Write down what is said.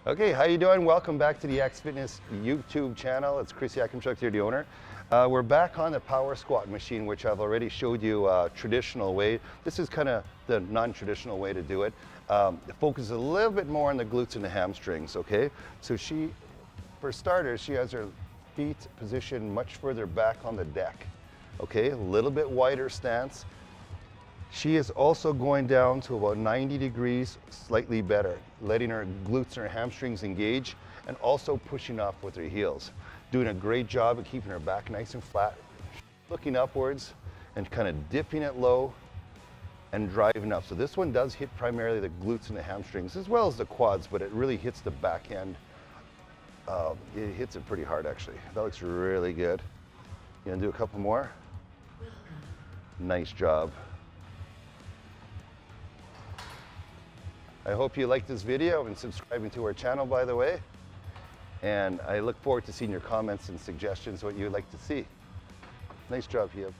Okay, how you doing? Welcome back to the Yaks Fitness YouTube channel. It's Chris Yakimchuk here, the owner. We're back on the power squat machine, which I've already showed you a traditional way. This is kind of the non-traditional way to do it. It focuses a little bit more on the glutes and the hamstrings, okay? So for starters, she has her feet positioned much further back on the deck, okay? A little bit wider stance. She is also going down to about 90 degrees, slightly better, letting her glutes and her hamstrings engage and also pushing off with her heels. Doing a great job of keeping her back nice and flat, looking upwards and kind of dipping it low and driving up. So this one does hit primarily the glutes and the hamstrings as well as the quads, but it really hits the back end. It hits it pretty hard actually. That looks really good. You gonna do a couple more? Nice job. I hope you liked this video and subscribing to our channel, by the way. And I look forward to seeing your comments and suggestions, what you'd like to see. Nice job, Hib.